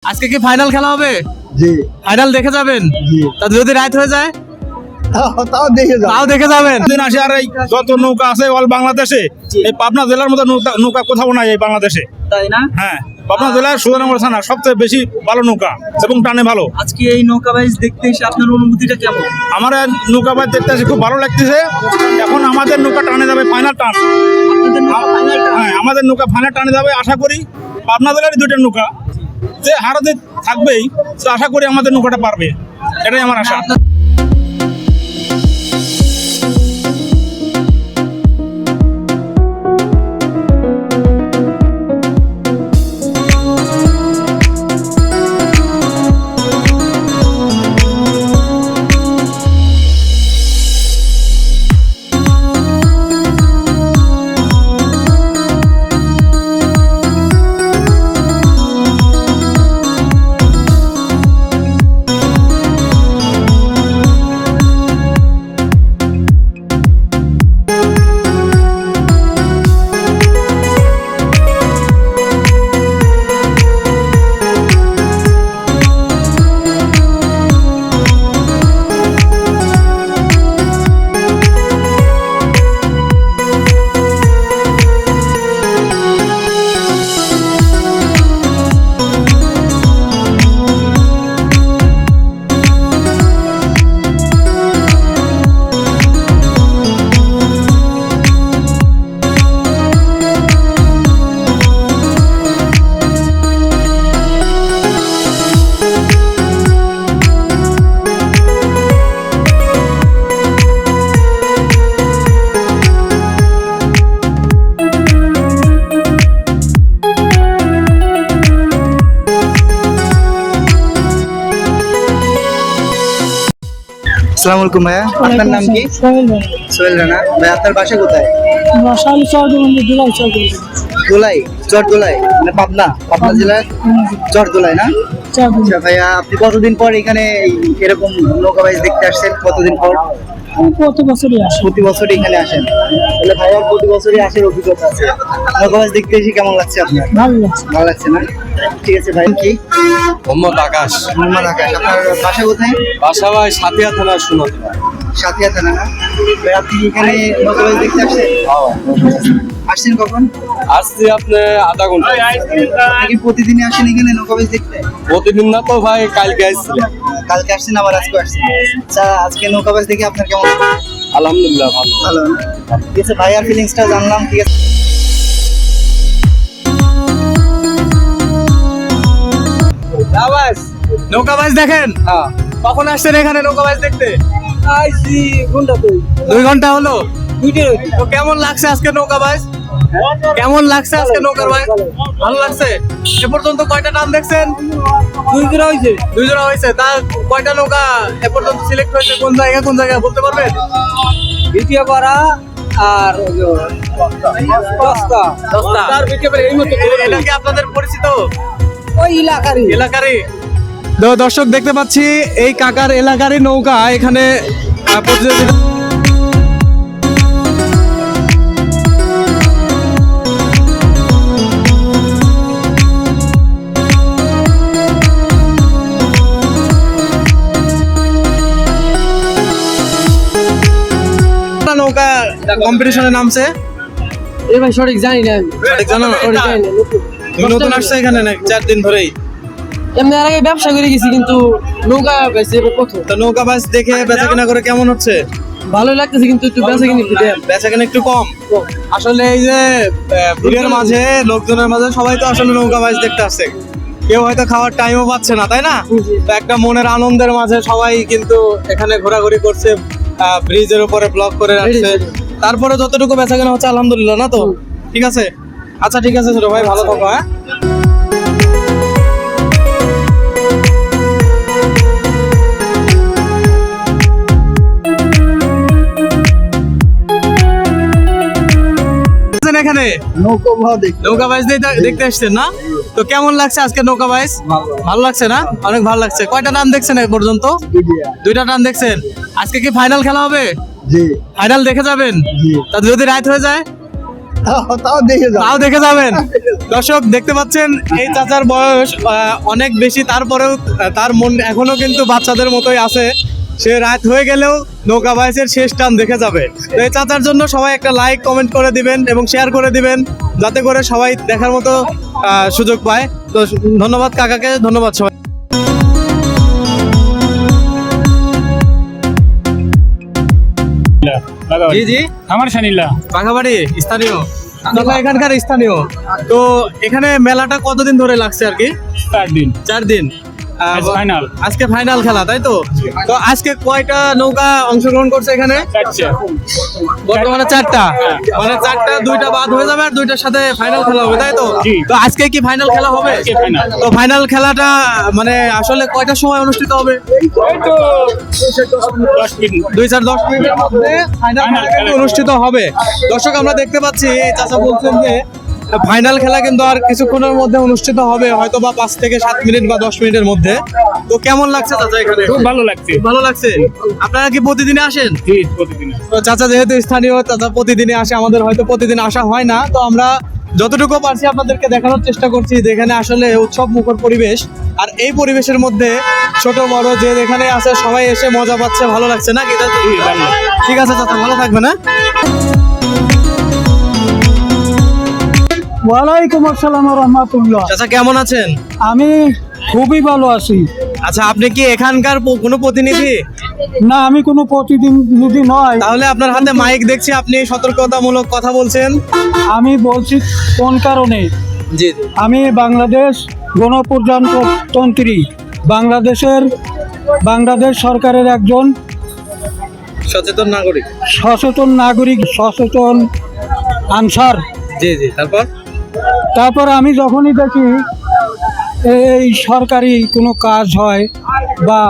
আজকে কি ফাইনাল খেলা হবে? জি ফাইনাল দেখে যাবেন? জি তা যদি রাত হয়ে যায় তাও দেখে যাও। তাও দেখে যাবেন? দিন আসে আর এই যত নৌকা আছে অল বাংলাদেশে এই পাবনা জেলার মতো নৌকা কোথাও নাই এই বাংলাদেশে। তাই না? হ্যাঁ, পাবনা জেলার সুরেন্দ্রনগর থানা সবচেয়ে বেশি ভালো নৌকা এবং টানে ভালো। আজকে এই নৌকা বাইচ দেখতে এসে আপনার অনুভূতিটা কেমন? আমার এই নৌকা বাইচ দেখতে আসে খুব ভালো লাগতেছে। এখন আমাদের নৌকা টানে যাবে ফাইনাল টান। আপনাদের নৌকা ফাইনাল হ্যাঁ, আমাদের নৌকা ফাইনাল টানে যাবে আশা করি। পাবনা জেলার দুইটা নৌকা যে হারাতে থাকবেই, তো আশা করি আমাদের নৌকাটা পারবে, এটাই আমার আশা। আসসালামু আলাইকুম ভাইয়া, আপনার নাম কি? সোহেল রানা। ভাই আপনার বাসা কোথায়? দোলাই, চর দোলাই, মানে পাবনা জেলার চর দোলাই না? আচ্ছা ভাইয়া, আপনি কতদিন পর এখানে এরকম নৌকা বাইচ দেখতে আসছেন? কতদিন পর? প্রতি বছরই আসে। প্রতি বছরই এখানে আসেন? তাহলে ভাইয়ার প্রতি বছরই আসার অভিজ্ঞতা আছে। নৌকা বাইচ দেখতে এসে কেমন লাগছে আপনার? ভালো লাগছে। ভালো লাগছে না? ঠিক আছে ভাই। কি মোহাম্মদ আকাশ। মোহাম্মদ আকাশ। আপনার বাসা কোথায়? বাসা ভাই সাতিয়া থানা সুনত। সাথিয়া থানা না? ভাই আপনি এখানে নৌকা বাইচ দেখতে আসছেন? আসছেন কখন? আসছি আপনি আধা ঘন্টা। আপনি কি প্রতিদিনই আসেন এখানে নৌকা বাইচ দেখতে? প্রতিদিন না তো ভাই, কালকে আসছিলাম। কালকে আসছেন আবার আজকে আসছেন। আচ্ছা, আজকে নৌকা বাইচ দেখে আপনার কেমন লাগলো? আলহামদুলিল্লাহ ভালো। ভালো না? ঠিক আছে, ভাইয়ার ফিলিংসটা জানলাম। ঠিক আছে, নৌকা বাইচ দেখেন? কখন আসছেন এখানে নৌকা বাইচ দেখতে? আইসি ঘন্টা 2 ঘন্টা হলো। তো কেমন লাগছে আজকে নৌকা বাইচ? কেমন লাগছে আজকে নৌকার বাইচ? ভালো লাগছে। এ পর্যন্ত কয়টা নাম দেখছেন? 2 জোড়া হইছে। 2 জোড়া হয়েছে। তার কয়টা নৌকা এ পর্যন্ত সিলেক্ট হয়েছে? কোন জায়গায় বলতে পারবেন? দ্বিতীয় পারা আর 10টা। 10টা। এটা কি আপনাদের পরিচিত ওই এলাকারই। এলাকারই? দর্শক দেখতে পাচ্ছি এই কাকার এলাকারই নৌকা এখানে প্রতিযোগিতা। নৌকা কম্পিটিশনে নামছে। এ ভাই সঠিক জানি না আমি। সঠিক জানো না? সঠিক জানি না, নতুন। তুমি নতুন আসছে এখানে নাকি 4 দিন ধরেই? এমনি আর আগে ব্যবসা করে গেছি, কিন্তু নৌকা বেশি প্রথম। তো নৌকা বাস দেখে বেচা কেনা করে কেমন হচ্ছে? ভালো লাগতেছে, কিন্তু একটু বেচা কিনি একটু দেন। বেচা কেনা একটু কম। আসলে এই যে ভিড়ের মাঝে, লোকজনের মাঝে সবাই তো আসলে নৌকা বাস দেখতে আসছে। কেউ হয়তো খাওয়ার টাইমও পাচ্ছে না, তাই না? তো একটা মনের আনন্দের মাঝে সবাই কিন্তু এখানে ঘোরাঘুরি করছে, ব্রিজের উপরে ব্লক করে রাখছে। তারপরে যতটুকু বেচা কেনা হচ্ছে আলহামদুলিল্লাহ, না তো? ঠিক আছে, আচ্ছা ঠিক আছে ছোট ভাই, ভালো থাকো। হ্যাঁ, এখানে নৌকা বাইচ দেখতে আসছেন না? তো কেমন লাগছে আজকে নৌকা বাইচ? ভালো লাগছে না? অনেক ভালো লাগছে। কয়টা টান দেখছেন এ পর্যন্ত? 2টা টান দেখছেন। আজকে কি ফাইনাল খেলা হবে? জি ফাইনাল দেখে যাবেন? জি তা যদি রাত হয়ে যায় তাও দেখে যাও। তাও দেখে যাবেন। দর্শক দেখতে পাচ্ছেন এই চাচার বয়স অনেক বেশি, তারপরেও তার মন এখনো কিন্তু বাচ্চাদের মতোই আছে। সে রাত হয়ে গেলেও নৌকা বাইচের শেষ টান দেখে যাবে। তো এই চাচার জন্য সবাই একটা লাইক কমেন্ট করে দিবেন এবং শেয়ার করে দিবেন, যাতে করে সবাই দেখার মতো সুযোগ পায়। তো ধন্যবাদ কাকাকে, ধন্যবাদ সবাই। জি জি, আমার শানিল্লা বাঘাবাড়ি স্থানীয়, দাদা এখানকার স্থানীয়। তো এখানে মেলাটা কতদিন ধরে লাগছে আর কি? 4 দিন 4 দিন। আজ final। আজকে ফাইনাল খেলা, তাই তো? তো আজকে কয়টা নৌকা অংশগ্রহণ করছে এখানে? 4টা বর্তমানে 4টা, মানে 4টা 2টা বাদ হয়ে যাবে আর 2টার সাথে ফাইনাল খেলা হবে, তাই তো? জি। তো আজকে কি ফাইনাল খেলা হবে? আজকে final। তো ফাইনাল খেলাটা মানে আসলে কয়টার সময় অনুষ্ঠিত হবে? ওই তো 10 মিনিট 2-10 মিনিটের মধ্যে ফাইনাল খেলা কিন্তু অনুষ্ঠিত হবে। দর্শক আমরা দেখতে পাচ্ছি এই চাচা বলছেন যে ফাইনাল খেলা কিন্তু আর কিছুক্ষণের মধ্যে অনুষ্ঠিত হবে, হয়তো বা 5 থেকে 7 মিনিট বা 10 মিনিটের মধ্যে। তো কেমন লাগছে চাচা এখানে? খুব ভালো লাগছে। ভালো লাগছে। আপনারা কি প্রতিদিনে আসেন? জি, প্রতিদিন তো চাচা যেহেতু স্থানীয়, চাচা প্রতিদিনই আসে, আমাদের হয়তো প্রতিদিন আসা হয় না। তো আমরা যতটুকু পারছি আপনাদেরকে দেখানোর চেষ্টা করছি যেখানে আসলে উৎসব মুখর পরিবেশ, আর এই পরিবেশের মধ্যে ছোট বড় যে যেখানে আছে সবাই এসে মজা পাচ্ছে, ভালো লাগছে না? জি, ভালো। ঠিক আছে চাচা, ভালো থাকবে না? ওয়ালাইকুম আসসালাম রহমতুল্লাহ। চাচা কেমন আছেন? আমি খুবই ভালো আছি। আচ্ছা, আপনি কি এখানকার কোনো প্রতিনিধি? না, আমি কোনো প্রতিনিধি নয়। তাহলে আপনার হাতে মাইক দেখছি, আপনি সতর্কতামূলক কথা বলছেন। আমি বলছি কোন কারণে। জি আমি বাংলাদেশ গণপ্রজাতন্ত্রী বাংলাদেশ সরকারের একজন সচেতন নাগরিক। সচেতন নাগরিক, সচেতন আনসার। জি জি, তারপর আমি যখনই দেখি এই সরকারি কোনো কাজ হয় বা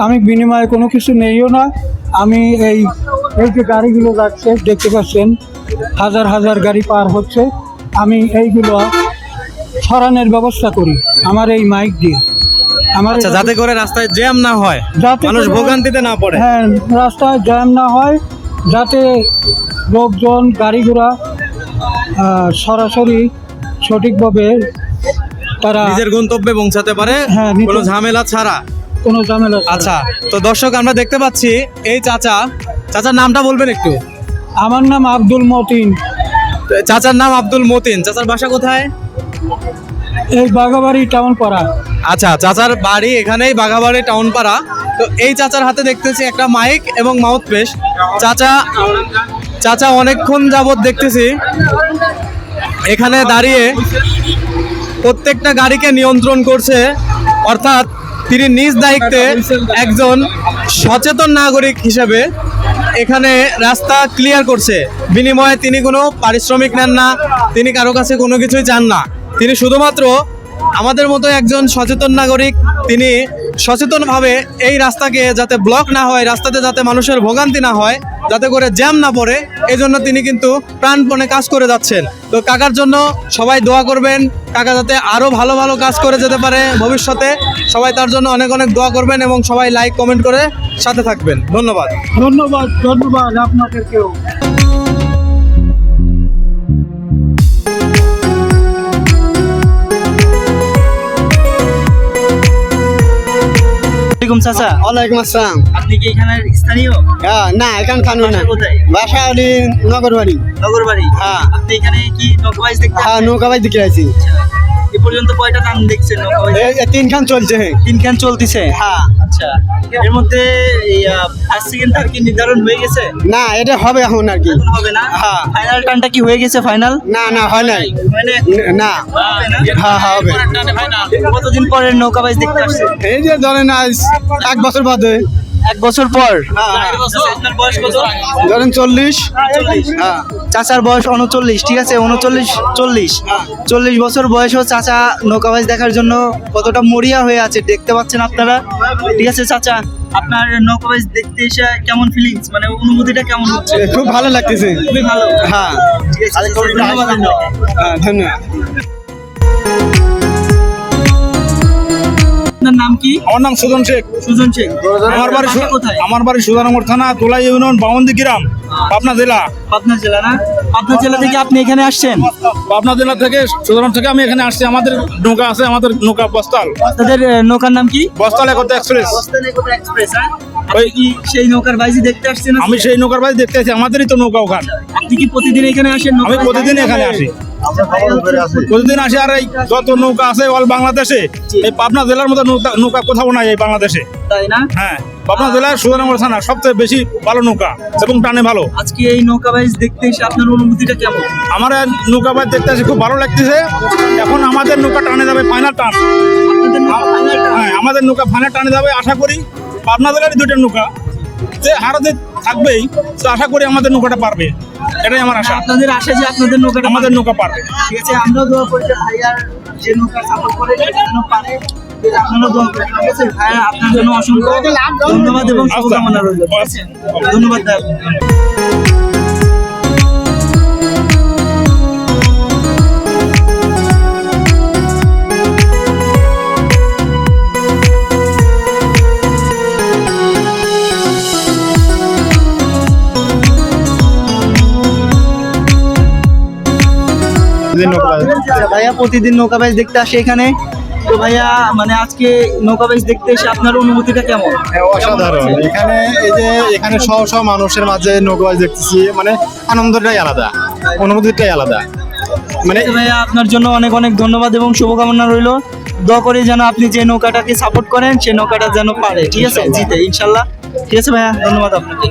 আমি বিনিময়ে কোনো কিছু নেইও না, আমি এই যে গাড়িগুলো যাচ্ছে দেখতে পাচ্ছেন, হাজার হাজার গাড়ি পার হচ্ছে, আমি এইগুলো সরানোর ব্যবস্থা করি আমার এই মাইক দিয়ে। আচ্ছা, যাতে করে রাস্তায় জ্যাম না হয়, যাতে মানুষ করে- ভোগান্তিতে না পড়ে। হ্যাঁ, রাস্তায় জ্যাম না হয়, যাতে লোকজন গাড়ি ঘোড়া সরাসরি সঠিকভাবে তারা নিজের গন্তব্যে পৌঁছাতে পারে, হ্যাঁ, কোনো ঝামেলা ছাড়া। কোনো ঝামেলা ছাড়া। আচ্ছা, তো দর্শক আমরা দেখতে পাচ্ছি এই চাচার নামটা বলবেন একটু? আমার নাম আব্দুল মতিন। চাচার নাম আব্দুল মতিন। চাচার বাসা কোথায়? এই বাগাবাড়ি টাউন পাড়া। আচ্ছা, চাচার বাড়ি এখানেই বাঘাবাড়ি টাউন পাড়া। তো এই চাচার হাতে দেখতেছি একটা মাইক এবং মাউথপিস। চাচা অনেকক্ষণ যাবত দেখতেছি এখানে দাঁড়িয়ে প্রত্যেকটা গাড়িকে নিয়ন্ত্রণ করছে, অর্থাৎ তিনি নিজ দায়িত্বে একজন সচেতন নাগরিক হিসেবে এখানে রাস্তা ক্লিয়ার করছে। বিনিময়ে তিনি কোনো পারিশ্রমিক নেন না, তিনি কারো কাছে কোনো কিছুই চান না। তিনি শুধুমাত্র আমাদের মতো একজন সচেতন নাগরিক, তিনি সচেতনভাবে এই রাস্তাকে যাতে ব্লক না হয়, রাস্তাতে যাতে মানুষের ভোগান্তি না হয়, যাতে করে জ্যাম না পড়ে, এই জন্য তিনি কিন্তু প্রাণপণে কাজ করে যাচ্ছেন। তো কাকার জন্য সবাই দোয়া করবেন, কাকা যাতে আরও ভালো ভালো কাজ করে যেতে পারে ভবিষ্যতে। সবাই তার জন্য অনেক অনেক দোয়া করবেন এবং সবাই লাইক কমেন্ট করে সাথে থাকবেন। ধন্যবাদ। ধন্যবাদ আপনাদেরকেও। ওয়ালাইকুম চাচা। ওয়ালাইকুম আসসালাম। আপনি কি এখানের স্থানীয়? না, এখান কানুন না। কোথায়? বাসা নগরবাড়ি। নগরবাড়ি। হ্যাঁ। আপনি এখানে কি নৌকাবাইজ দেখতে হ্যাঁ, আসছেন? নৌকাবাই দিকে আছি। এ পর্যন্ত কয়টা টান দেখছেন নৌকাবাইজ? এই 3 খান চলছে। 3 খান চলতেছে। হ্যাঁ। আচ্ছা, এর মধ্যে এই ফার্স্ট সেকেন্ড থার্ড কি নির্ধারণ হয়ে গেছে? না, এটা হবে এখন আর কি। এখন হবে না? হ্যাঁ। ফাইনাল টানটা কি হয়ে গেছে? ফাইনাল না হয় নাই। মানে না। হবে না? হ্যাঁ হবে। কতদিন পরে নৌকাবাইজ দেখতে আসছেন? এই যে ধরেন আজ 1 বছর বাদে। 1 বছর পর। হ্যাঁ। আপনার বয়স কত? ধরেন 40। 40। হ্যাঁ। চাচার বয়স 39, ঠিক আছে? 40 বছর বয়সও চাচা নৌকাবাইজ দেখার জন্য কতটা মরিয়া হয়ে আছে দেখতে পাচ্ছেন আপনারা। ঠিক আছে চাচা, আপনার নৌকাবাইজ দেখতে এসে কেমন ফিলিংস, মানে অনুভূতিটা কেমন হচ্ছে? খুব ভালো লাগতেছে। খুবই ভালো। হ্যাঁ। ঠিক আছে, ধন্যবাদ আপনাকে। হ্যাঁ, ধন্যবাদ। আপনার নাম কি? কি? আমার নাম সুজন শেখ। সুজন শেখ। আমার বাড়ি বাসা কোথায়? আমার বাড়ি সুজানগর থানা তোলা ইউনিয়ন বাউন্দি গ্রাম, পাবনা জেলা। পাবনা জেলা না? পাবনা জেলা থেকে আপনি এখানে আসছেন? পাবনা জেলা থেকে সুজানগর থেকে আমি এখানে আসছি। আমাদের নৌকা আছে, আমাদের নৌকা বস্তাল, আপনাদের নৌকার নাম কি? বস্তাল একতা এক্সপ্রেস। এক্সপ্রেস। আপনি কি সেই নৌকার বাইজি দেখতে আসছেন? আমি সেই নৌকার বাড়ি দেখতে আছি, আমাদেরই তো নৌকা ওখানে। আপনি কি প্রতিদিন এখানে আসেন? আমি প্রতিদিন এখানে আসি, প্রতিদিন আসি। আর এই যত নৌকা আছে অল বাংলাদেশে, এই পাবনা জেলার মতো নৌকা কোথাও নাই এই বাংলাদেশে। তাই না? হ্যাঁ, পাবনা জেলার সুজানগর থানা সবচেয়ে বেশি ভালো নৌকা এবং টানে ভালো। আজকে এই নৌকা বাইজ দেখতে এসে আপনার অনুভূতিটা কেমন? আমার নৌকা বাইচ দেখতে আসি, খুব ভালো লাগতেছে। এখন আমাদের নৌকা টানে যাবে ফাইনাল টান। আপনাদের নৌকা final টা? হ্যাঁ, আমাদের নৌকা ফাইনাল টানে যাবে আশা করি। পাবনা জেলারই দুইটা নৌকা, যে হারাতে থাকবেই, তো আশা করি আমাদের নৌকাটা পারবে, এটাই আমার আশা। আপনাদের আশা যে আপনাদের নৌকাটা আমাদের নৌকা পারবে। ঠিক আছে, আমরাও দোয়া করি যে ভাইয়ার যে নৌকা সাপোর্ট করে সেটা যেন পারে। ঠিক আছে, আপনারাও দোয়া করেন। ঠিক আছে ভাইয়া, আপনার জন্য অসংখ্য ধন্যবাদ এবং শুভকামনা রইল। ঠিক আছে, ধন্যবাদ ভাইয়া। আচ্ছা, ভাইয়া প্রতিদিন নৌকা বাইচ দেখতে আসে এখানে, তো ভাইয়া মানে আজকে নৌকা বাইচ দেখতে এসে আপনার অনুভূতিটা কেমন? অসাধারণ। এখানে এই যে এখানে শহ শহ মানুষের মাঝে নৌকাবাজ দেখতেছি, মানে আনন্দটাই আলাদা, অনুভূতিটাই আলাদা। মানে আচ্ছা ভাইয়া, আপনার জন্য অনেক অনেক ধন্যবাদ এবং শুভকামনা রইল। দোয়া করি যেন আপনি যে নৌকাটাকে সাপোর্ট করেন সেই নৌকাটা যেন পারে। ঠিক আছে, জিতে ইনশাল্লাহ। ঠিক আছে ভাইয়া, ধন্যবাদ আপনাকে।